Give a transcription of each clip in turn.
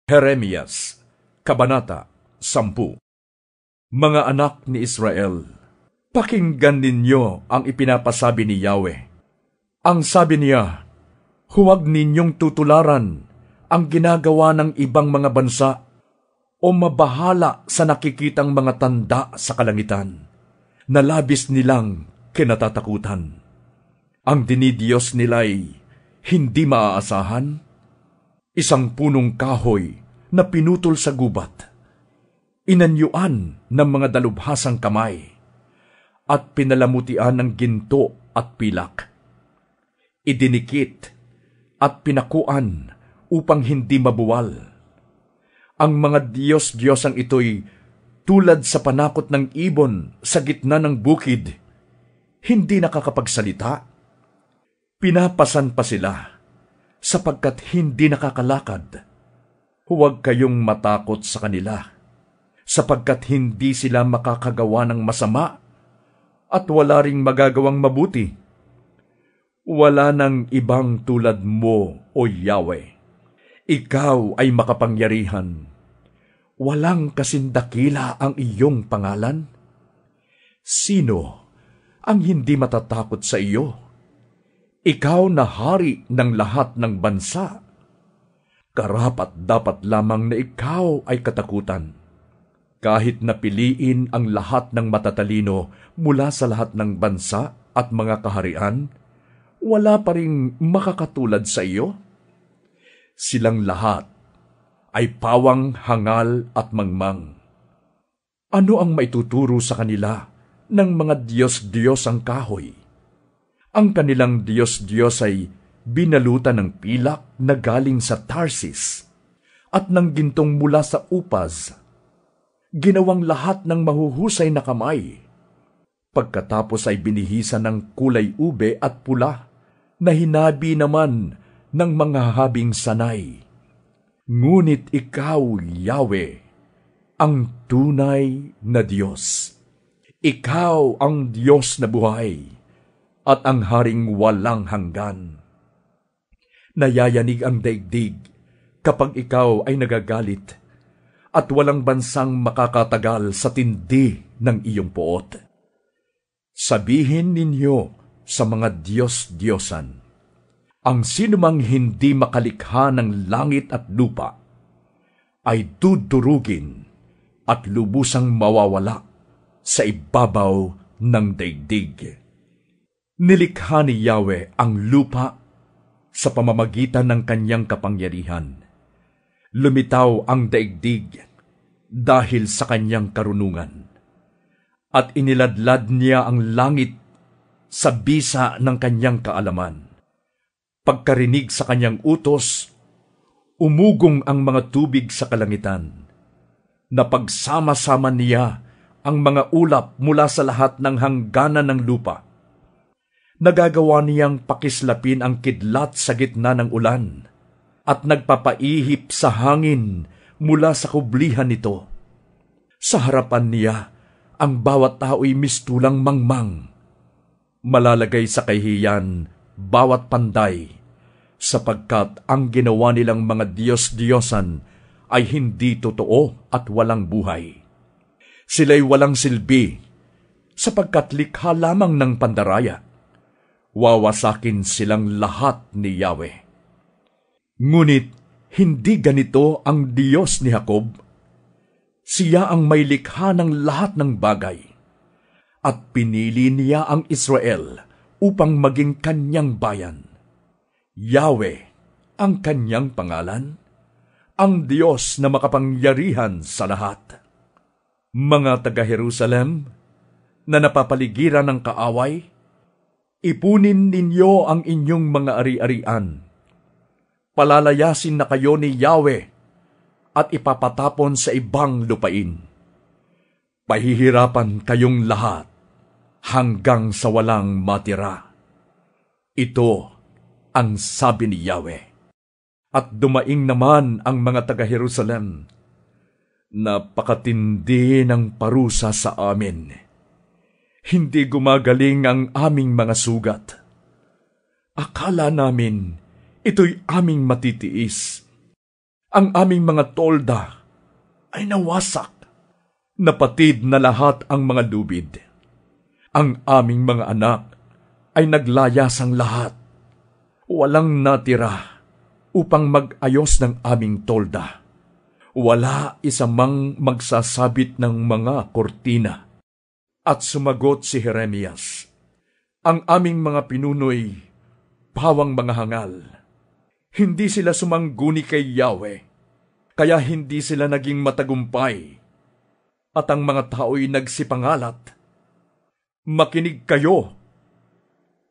Jeremias, Kabanata 10. Mga anak ni Israel, pakinggan ninyo ang ipinapasabi ni Yahweh. Ang sabi niya, huwag ninyong tutularan ang ginagawa ng ibang mga bansa o mabahala sa nakikitang mga tanda sa kalangitan na labis nilang kinatatakutan. Ang dinidiyos nila'y hindi maaasahan, isang punong kahoy na pinutol sa gubat, inanyuan ng mga dalubhasang kamay, at pinalamutian ng ginto at pilak. Idinikit at pinakuan upang hindi mabuwal. Ang mga Diyos-Diyosang ito'y tulad sa panakot ng ibon sa gitna ng bukid, hindi nakakapagsalita. Pinapasan pa sila sapagkat hindi nakakalakad. Huwag kayong matakot sa kanila, sapagkat hindi sila makakagawa ng masama at wala ring magagawang mabuti. Wala nang ibang tulad mo, O Yahweh. Ikaw ay makapangyarihan. Walang kasindakila ang iyong pangalan. Sino ang hindi matatakot sa iyo? Ikaw na hari ng lahat ng bansa. Karapat-dapat lamang na ikaw ay katakutan. Kahit napiliin ang lahat ng matatalino mula sa lahat ng bansa at mga kaharian, wala pa ring makakatulad sa iyo. Silang lahat ay pawang, hangal at mangmang. Ano ang maituturo sa kanila ng mga Diyos-Diyos ang kahoy? Ang kanilang Diyos-Diyos ay binalutan ng pilak na galing sa Tarsis at ng gintong mula sa Upaz. Ginawang lahat ng mahuhusay na kamay. Pagkatapos ay binihisan ng kulay ube at pula na hinabi naman ng mga habing sanay. Ngunit ikaw, Yahweh, ang tunay na Diyos. Ikaw ang Diyos na buhay at ang haring walang hanggan. Nayayanig ang daigdig kapag ikaw ay nagagalit, at walang bansang makakatagal sa tindi ng iyong poot. Sabihin ninyo sa mga Diyos-Diyosan, ang sinumang hindi makalikha ng langit at lupa ay dudurugin at lubusang mawawala sa ibabaw ng daigdig. Nilikha ni Yahweh ang lupa sa pamamagitan ng kanyang kapangyarihan. Lumitaw ang daigdig dahil sa kanyang karunungan. At iniladlad niya ang langit sa bisa ng kanyang kaalaman. Pagkarinig sa kanyang utos, umugong ang mga tubig sa kalangitan. Napagsama-sama niya ang mga ulap mula sa lahat ng hangganan ng lupa. Nagagawa niyang pakislapin ang kidlat sa gitna ng ulan at nagpapaihip sa hangin mula sa kublihan nito. Sa harapan niya, ang bawat tao'y mistulang mangmang. Malalagay sa kahihiyan bawat panday, sapagkat ang ginawa nilang mga Diyos-Diyosan ay hindi totoo at walang buhay. Sila'y walang silbi, sapagkat likha lamang ng pandaraya. Wawasakin silang lahat ni Yahweh. Ngunit hindi ganito ang Diyos ni Jacob. Siya ang may likha ng lahat ng bagay, at pinili niya ang Israel upang maging kanyang bayan. Yahweh ang kanyang pangalan, ang Diyos na makapangyarihan sa lahat. Mga taga-Jerusalem na napapaligiran ng kaaway, ipunin ninyo ang inyong mga ari-arian. Palalayasin na kayo ni Yahweh at ipapatapon sa ibang lupain. Pahihirapan kayong lahat hanggang sa walang matira. Ito ang sabi ni Yahweh. At dumaing naman ang mga taga-Jerusalem. Napakatindi ng parusa sa amin. Hindi gumagaling ang aming mga sugat. Akala namin ito'y aming matitiis. Ang aming mga tolda ay nawasak. Napatid na lahat ang mga lubid. Ang aming mga anak ay naglayasang lahat. Walang natira upang mag-ayos ng aming tolda. Wala isa mang magsasabit ng mga kortina. At sumagot si Jeremias, ang aming mga pinunoy, pawang mga hangal. Hindi sila sumangguni kay Yahweh, kaya hindi sila naging matagumpay. At ang mga tao'y nagsipangalat. Makinig kayo!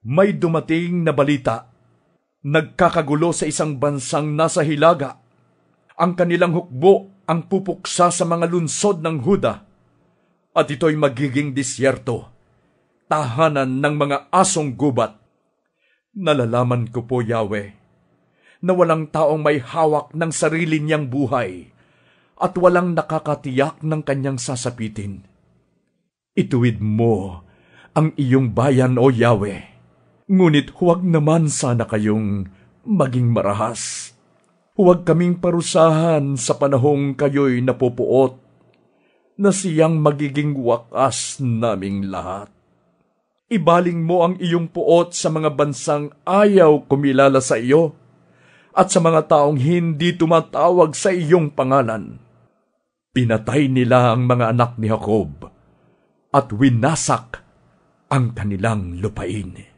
May dumating na balita. Nagkakagulo sa isang bansang nasa hilaga. Ang kanilang hukbo ang pupuksa sa mga lunsod ng Huda. At ito'y magiging disyerto, tahanan ng mga asong gubat. Nalalaman ko po, Yahweh, na walang taong may hawak ng sarili niyang buhay at walang nakakatiyak ng kanyang sasapitin. Ituwid mo ang iyong bayan, O Yahweh, ngunit huwag naman sana kayong maging marahas. Huwag kaming parusahan sa panahong kayo'y napupuot, na siyang magiging wakas naming lahat. Ibaling mo ang iyong puot sa mga bansang ayaw kumilala sa iyo at sa mga taong hindi tumatawag sa iyong pangalan. Pinatay nila ang mga anak ni Jacob at winasak ang kanilang lupain.